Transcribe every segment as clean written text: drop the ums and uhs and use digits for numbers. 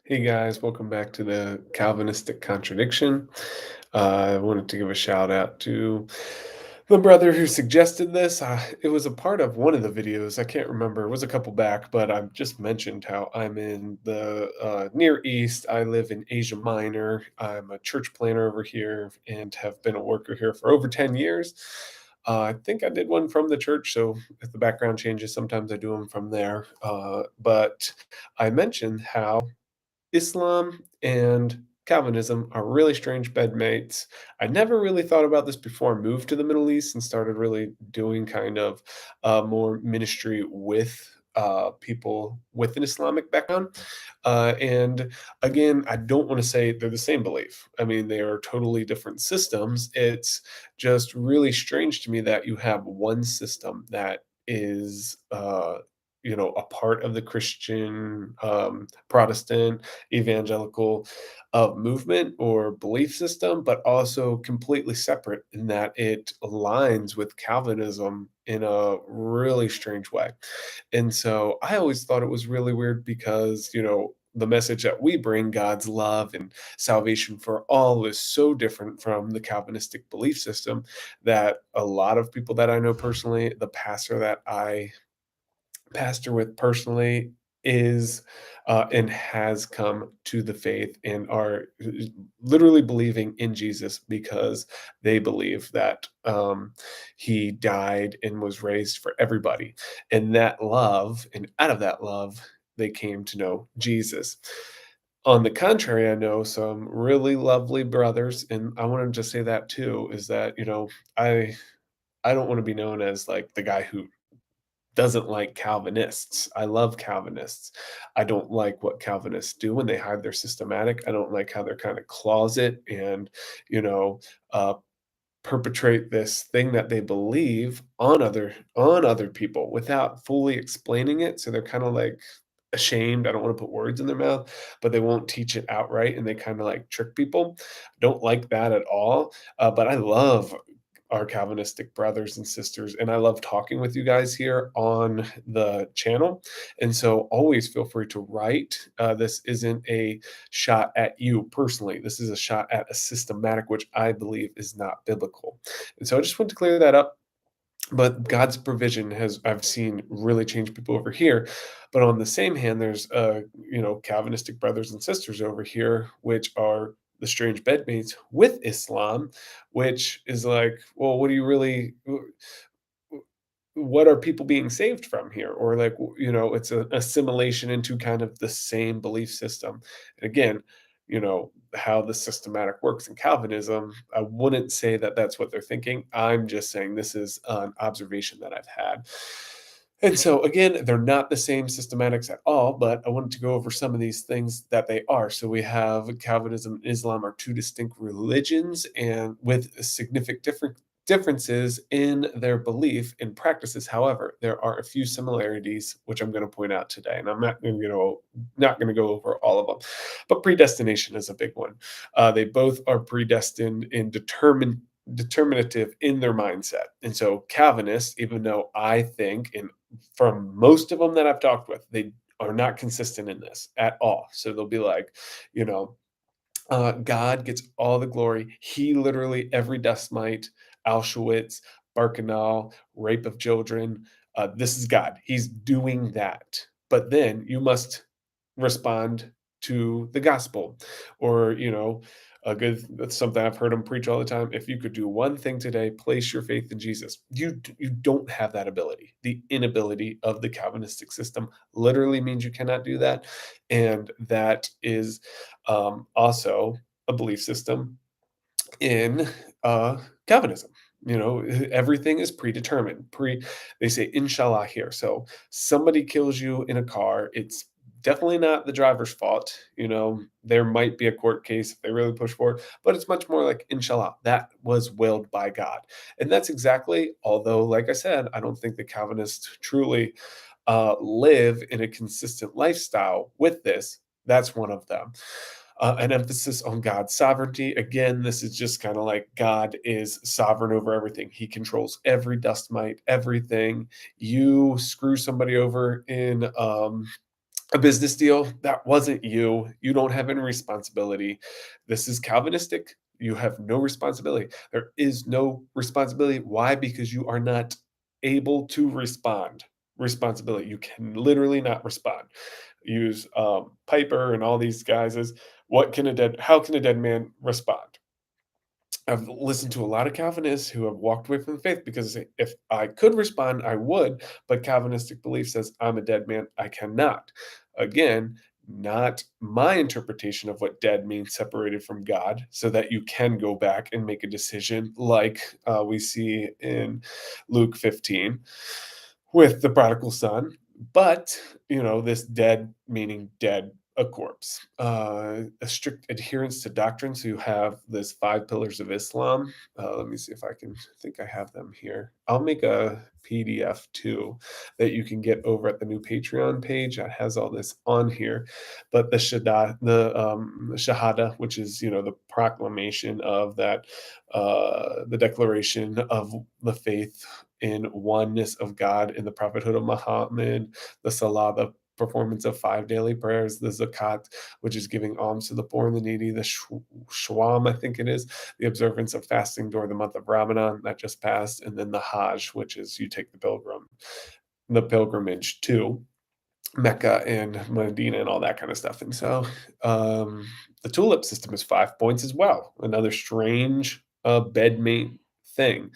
Hey guys, welcome back to the Calvinistic Contradiction. I wanted to give a shout out to the brother who suggested this. It was a part of one of the videos. I can't remember. It was a couple back, but I've just mentioned how I'm in the Near East. I live in Asia Minor. I'm a church planner over here and have been a worker here for over 10 years. I think I did one from the church, so if the background changes, sometimes I do them from there. But I mentioned how Islam and Calvinism are really strange bedmates. I never really thought about this before I moved to the Middle East and started really doing kind of more ministry with people with an Islamic background. And again, I don't want to say they're the same belief. I mean, they are totally different systems. It's just really strange to me that you have one system that is a part of the Christian Protestant evangelical movement or belief system, but also completely separate in that it aligns with Calvinism in a really strange way. And so I always thought it was really weird because, the message that we bring, God's love and salvation for all, is so different from the Calvinistic belief system that a lot of people that I know personally, the pastor that I pastor with personally is and has come to the faith and are literally believing in Jesus because they believe that he died and was raised for everybody. And that love, and out of that love, they came to know Jesus. On the contrary, I know some really lovely brothers, and I wanted to say that too, is that, I I don't want to be known as like the guy who doesn't like Calvinists. I love Calvinists. I don't like what Calvinists do when they hide their systematic. I don't like how they're kind of closet and, you know, uh, perpetrate this thing that they believe on other people without fully explaining it. So they're kind of like ashamed. I don't want to put words in their mouth, but they won't teach it outright and they kind of like trick people. Don't like that at all. But I love our Calvinistic brothers and sisters, and I love talking with you guys here on the channel. And so always feel free to write. This isn't a shot at you personally. This is a shot at a systematic, which I believe is not biblical. And so I just want to clear that up. But God's provision has I've seen really change people over here. But on the same hand, there's Calvinistic brothers and sisters over here, which are the strange bedmates with Islam, which is like, well, what do you really what are people being saved from here? Or like, it's an assimilation into kind of the same belief system. And again, how the systematic works in Calvinism, I wouldn't say that that's what they're thinking. I'm just saying this is an observation that I've had. And so again, they're not the same systematics at all, but I wanted to go over some of these things that they are. So we have Calvinism and Islam are two distinct religions and with significant differences in their belief and practices. However, there are a few similarities which I'm going to point out today, and I'm not going to go over all of them. But predestination is a big one. They both are predestined and determinative in their mindset. And so Calvinists, even though I think, and from most of them that I've talked with, they are not consistent in this at all. So they'll be like, you know, God gets all the glory. He literally, every dust mite, Auschwitz, Birkenau, rape of children, this is God. He's doing that. But then you must respond to the gospel. Or, that's something I've heard him preach all the time. If you could do one thing today, place your faith in Jesus. You don't have that ability. The inability of the Calvinistic system literally means you cannot do that. And that is also a belief system in Calvinism. Everything is predetermined. They say inshallah here. So somebody kills you in a car, it's definitely not the driver's fault. There might be a court case if they really push for it, but it's much more like inshallah. That was willed by God. And that's exactly, although, like I said, I don't think the Calvinists truly live in a consistent lifestyle with this. That's one of them. An emphasis on God's sovereignty. Again, this is just kind of like God is sovereign over everything. He controls every dust mite, everything. You screw somebody over in a business deal, that wasn't you. You don't have any responsibility. This is Calvinistic. You have no responsibility. There is no responsibility. Why? Because you are not able to respond. Responsibility. You can literally not respond. Use Piper and all these guys as how can a dead man respond? I've listened to a lot of Calvinists who have walked away from the faith because if I could respond, I would. But Calvinistic belief says I'm a dead man. I cannot. Again, not my interpretation of what dead means separated from God, so that you can go back and make a decision like we see in Luke 15 with the prodigal son. But, this dead meaning dead, a corpse. A strict adherence to doctrines who have this five pillars of Islam. Let me see if I think I have them here. I'll make a PDF too that you can get over at the new Patreon page. That has all this on here. But the Shahada, which is the proclamation of that, the declaration of the faith in oneness of God in the prophethood of Muhammad, the Salah, the performance of 5 daily prayers, the zakat, which is giving alms to the poor and the needy, the shawam, I think it is, the observance of fasting during the month of Ramadan that just passed, and then the Hajj, which is you take the pilgrimage to Mecca and Medina and all that kind of stuff. And so the tulip system is 5 points as well. Another strange bedmate thing.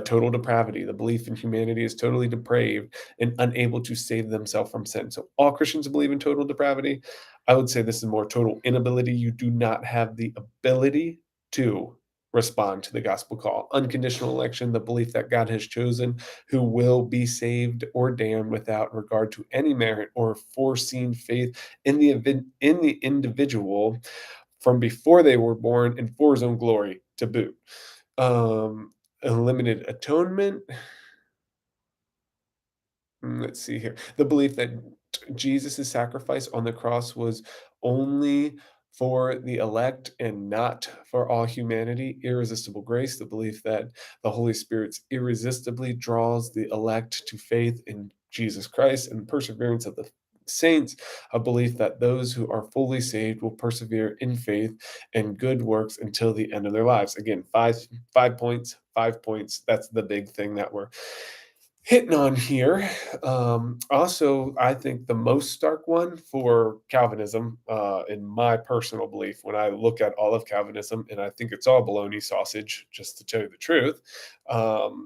Total depravity. The belief in humanity is totally depraved and unable to save themselves from sin. So all Christians believe in total depravity. I would say this is more total inability. You do not have the ability to respond to the gospel call. Unconditional election, the belief that God has chosen who will be saved or damned without regard to any merit or foreseen faith in the individual from before they were born and for his own glory to boot. Unlimited atonement. Let's see here. The belief that Jesus' sacrifice on the cross was only for the elect and not for all humanity. Irresistible grace, the belief that the Holy Spirit irresistibly draws the elect to faith in Jesus Christ, and perseverance of the saints, a belief that those who are fully saved will persevere in faith and good works until the end of their lives. Again, 5 points, 5 points. That's the big thing that we're hitting on here. Also, I think the most stark one for Calvinism, in my personal belief, when I look at all of Calvinism, and I think it's all baloney sausage, just to tell you the truth,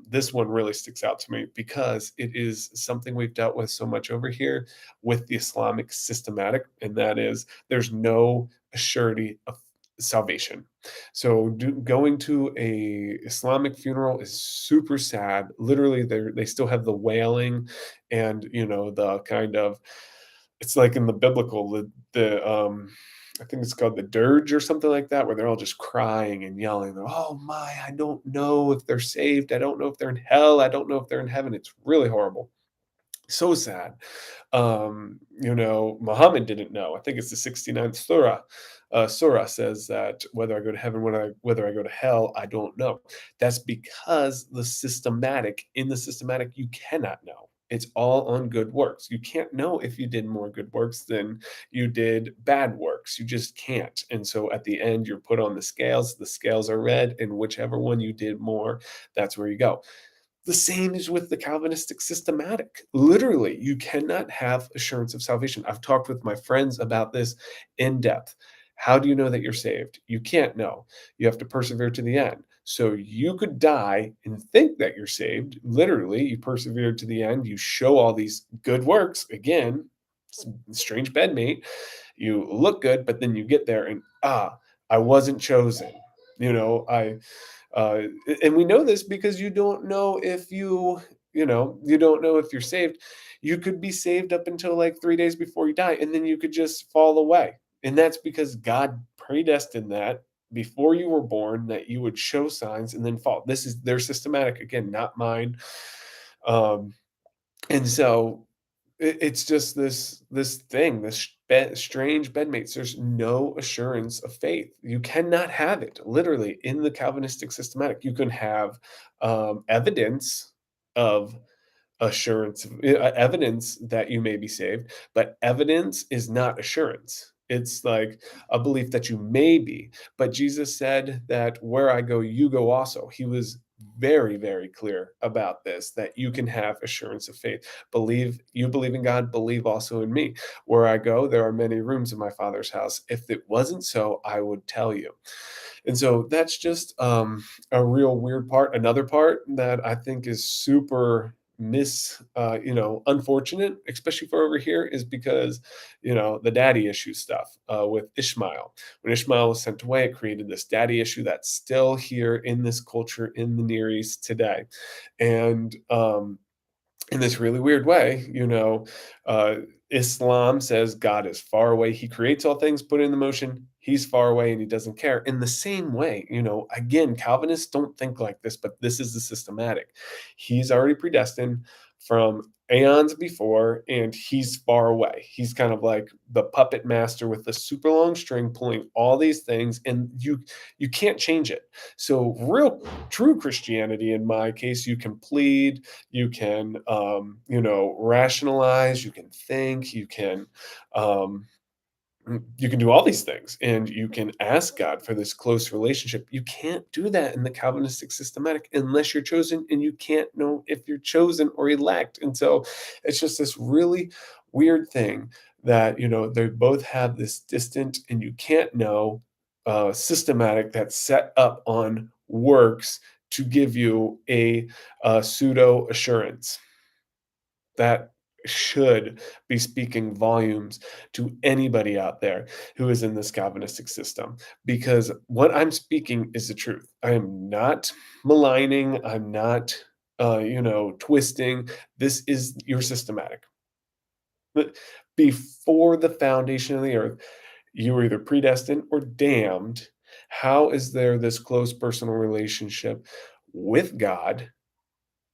this one really sticks out to me because it is something we've dealt with so much over here with the Islamic systematic, and that is there's no surety of salvation. So going to a Islamic funeral is super sad. Literally, they still have the wailing, and the kind of it's like in the biblical the I think it's called the dirge or something like that, where they're all just crying and yelling. They're, oh my, I don't know if they're saved. I don't know if they're in hell. I don't know if they're in heaven. It's really horrible. So sad. Muhammad didn't know. I think it's the 69th surah. Surah says that whether I go to heaven, whether I go to hell, I don't know. That's because in the systematic, you cannot know. It's all on good works. You can't know if you did more good works than you did bad works. You just can't. And so at the end, you're put on the scales. The scales are red, and whichever one you did more, that's where you go. The same is with the Calvinistic systematic. Literally, you cannot have assurance of salvation. I've talked with my friends about this in depth. How do you know that you're saved? You can't know. You have to persevere to the end. So you could die and think that you're saved. Literally, you persevered to the end. You show all these good works. Again, strange bedmate. You look good, but then you get there and I wasn't chosen. I uh, and we know this because you don't know if you don't know if you're saved. You could be saved up until like 3 days before you die, and then you could just fall away. And that's because God predestined that before you were born that you would show signs and then fall. This is their systematic, again, not mine. Um, and so it's just this thing, strange bedmates. There's no assurance of faith. You cannot have it. Literally, in the Calvinistic systematic, you can have evidence of assurance, evidence that you may be saved, but evidence is not assurance. It's like a belief that you may be. But Jesus said that where I go, you go also. He was very, very clear about this, that you can have assurance of faith. You believe in God, believe also in me. Where I go, there are many rooms in my Father's house. If it wasn't so, I would tell you. And so that's just a real weird part. Another part that I think is super unfortunate, especially for over here, is because the daddy issue stuff with Ishmael. When Ishmael was sent away, it created this daddy issue that's still here in this culture in the Near East today. And in this really weird way, uh, Islam says God is far away. He creates all things, put it in the motion. He's far away and he doesn't care. In the same way, again, Calvinists don't think like this, but this is the systematic. He's already predestined from aeons before, and he's far away. He's kind of like the puppet master with the super long string pulling all these things, and you can't change it. So real true Christianity, in my case, you can plead, you can rationalize, you can think, um, you can do all these things, and you can ask God for this close relationship. You can't do that in the Calvinistic systematic unless you're chosen, and you can't know if you're chosen or elect. And so it's just this really weird thing that they both have this distant and you can't know systematic that's set up on works to give you a pseudo assurance that should be speaking volumes to anybody out there who is in this Calvinistic system, because what I'm speaking is the truth. I am not maligning, I'm not twisting. This is your systematic. But before the foundation of the earth, you were either predestined or damned. How is there this close personal relationship with God?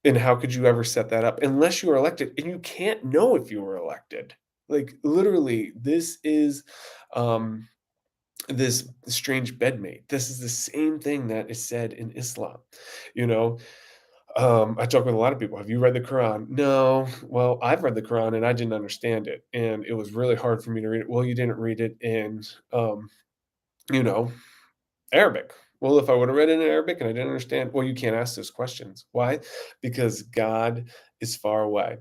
And how could you ever set that up unless you were elected? And you can't know if you were elected. Like, literally, this is um, this strange bedmate. This is the same thing that is said in Islam. You know, I talk with a lot of people. Have you read the Quran? No. Well, I've read the Quran and I didn't understand it, and it was really hard for me to read it. Well, you didn't read it in, you know, Arabic. Well, if I would have read it in Arabic and I didn't understand, well, you can't ask those questions. Why? Because God is far away.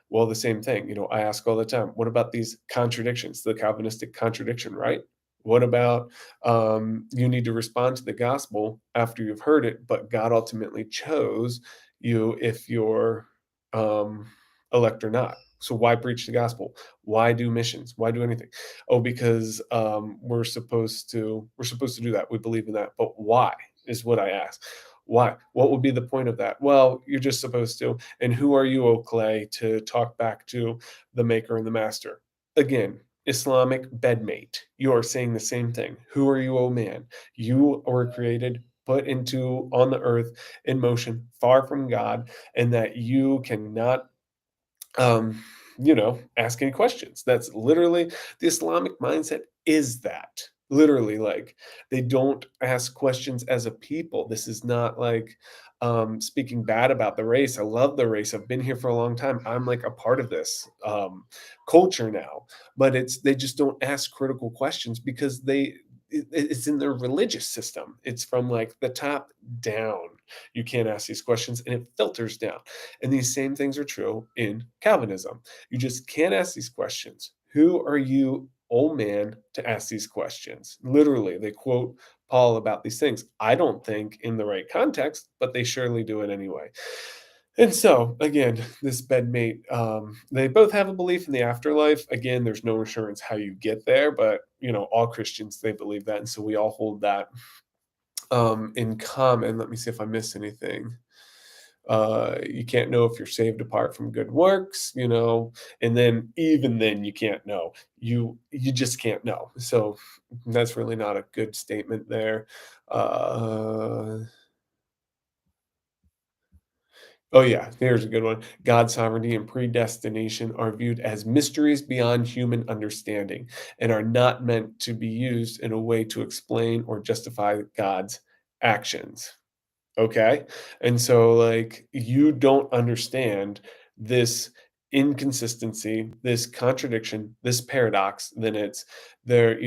Well, the same thing, I ask all the time, what about these contradictions, the Calvinistic contradiction, right? What about you need to respond to the gospel after you've heard it, but God ultimately chose you if you're um, elect or not. So why preach the gospel? Why do missions? Why do anything? Oh, because we're supposed to do that. We believe in that. But why is what I ask. Why? What would be the point of that? Well, you're just supposed to. And who are you, O clay, to talk back to the maker and the master? Again, Islamic bedmate. You are saying the same thing. Who are you, O man? You were created, put into on the earth in motion, far from God, and that you cannot ask any questions. That's literally the Islamic mindset is that. Literally, like they don't ask questions as a people. This is not like speaking bad about the race. I love the race. I've been here for a long time. I'm like a part of this culture now, but they just don't ask critical questions because it's in their religious system. It's from like the top down. You can't ask these questions and it filters down. And these same things are true in Calvinism. You just can't ask these questions. Who are you, old man, to ask these questions? Literally, they quote Paul about these things. I don't think in the right context, but they surely do it anyway. And so, again, this bedmate, they both have a belief in the afterlife. Again, there's no assurance how you get there, but all Christians they believe that, and so we all hold that in common. Let me see if I missed anything. You can't know if you're saved apart from good works, and then even then you can't know. You just can't know. So that's really not a good statement there. Uh, oh yeah, there's a good one. God's sovereignty and predestination are viewed as mysteries beyond human understanding and are not meant to be used in a way to explain or justify God's actions. Okay. And so, like, you don't understand this inconsistency, this contradiction, this paradox, then it's there,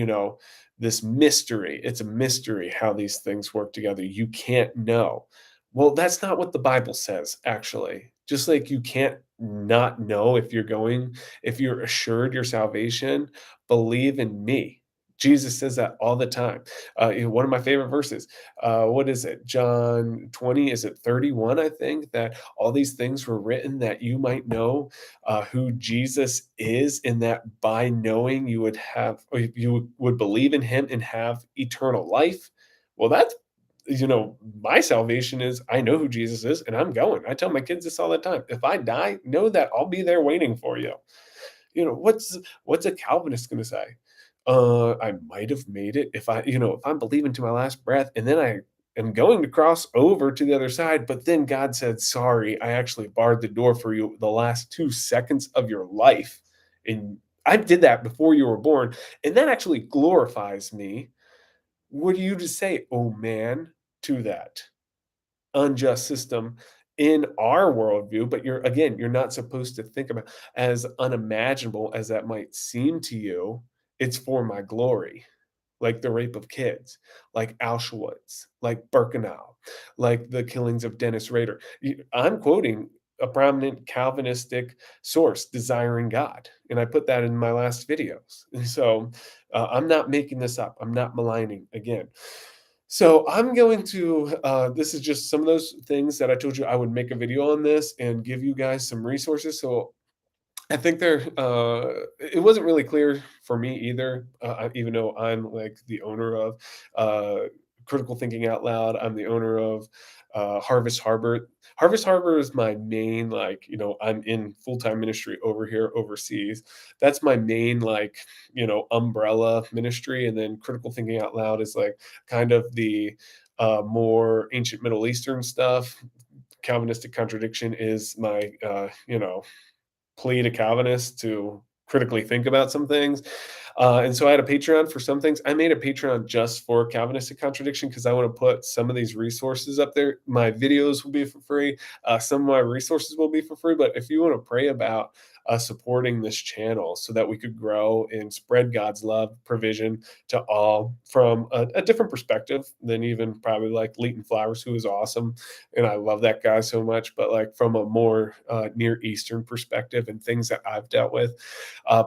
this mystery. It's a mystery how these things work together. You can't know. Well, that's not what the Bible says, actually. Just like you can't not know if you're assured your salvation, believe in me. Jesus says that all the time. One of my favorite verses, what is it? John 20, is it 31? I think that all these things were written that you might know who Jesus is, and that by knowing you would have, or you would believe in him and have eternal life. Well, that's, my salvation is I know who Jesus is and I'm going. I tell my kids this all the time. If I die, know that I'll be there waiting for you. What's a Calvinist going to say? I might have made it if I'm believing to my last breath, and then I am going to cross over to the other side, but then God said, "Sorry, I actually barred the door for you the last 2 seconds of your life, and I did that before you were born, and that actually glorifies me." What do you to say, "Oh man," to that unjust system in our worldview? But you're not supposed to think about, as unimaginable as that might seem to you, it's for my glory, like the rape of kids, like Auschwitz, like Birkenau, like the killings of Dennis Rader. I'm quoting a prominent Calvinistic source, Desiring God, and I put that in my last videos. And so I'm not making this up. I'm not maligning again. So I'm going to, this is just some of those things that I told you I would make a video on this and give you guys some resources. So I think it wasn't really clear for me either, even though I'm like the owner of uh, Critical Thinking Out Loud. I'm the owner of Harvest Harbor. Harvest Harbor is my main, like, I'm in full time ministry over here overseas. That's my main, like, umbrella ministry. And then Critical Thinking Out Loud is like kind of the more ancient Middle Eastern stuff. Calvinistic Contradiction is my, plea to Calvinists to critically think about some things. And so I had a Patreon for some things. I made a Patreon just for Calvinistic Contradiction because I want to put some of these resources up there. My videos will be for free. Some of my resources will be for free. But if you want to pray about supporting this channel so that we could grow and spread God's love, provision to all from a different perspective than even probably like Leighton Flowers, who is awesome. And I love that guy so much, but like from a more Near Eastern perspective and things that I've dealt with,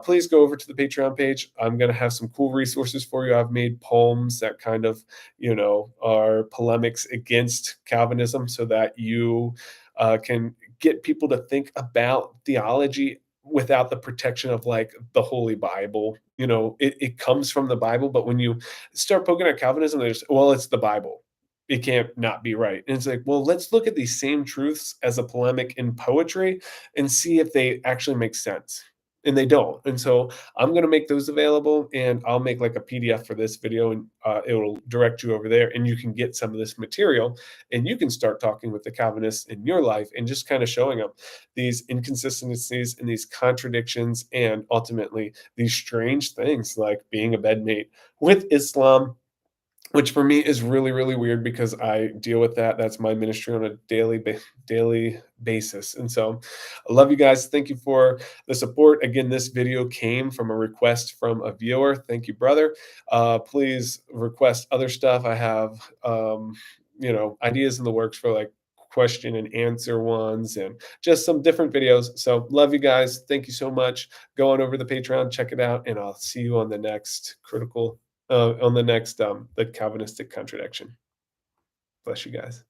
please go over to the Patreon page. I'm going to have some cool resources for you. I've made poems that kind of, are polemics against Calvinism so that you can get people to think about theology without the protection of like the Holy Bible. It comes from the Bible, but when you start poking at Calvinism, there's, well, it's the Bible, it can't not be right. And it's like, well, let's look at these same truths as a polemic in poetry and see if they actually make sense. And they don't. And so I'm going to make those available, and I'll make like a PDF for this video, and it will direct you over there, and you can get some of this material and you can start talking with the Calvinists in your life and just kind of showing them these inconsistencies and these contradictions, and ultimately these strange things like being a bedmate with Islam, which for me is really, really weird because I deal with that. That's my ministry on a daily basis. And so I love you guys. Thank you for the support. Again, this video came from a request from a viewer. Thank you, brother. Please request other stuff. I have, ideas in the works for like question and answer ones and just some different videos. So love you guys. Thank you so much. Go on over to the Patreon, check it out, and I'll see you on the next the Calvinistic Contradiction. Bless you guys.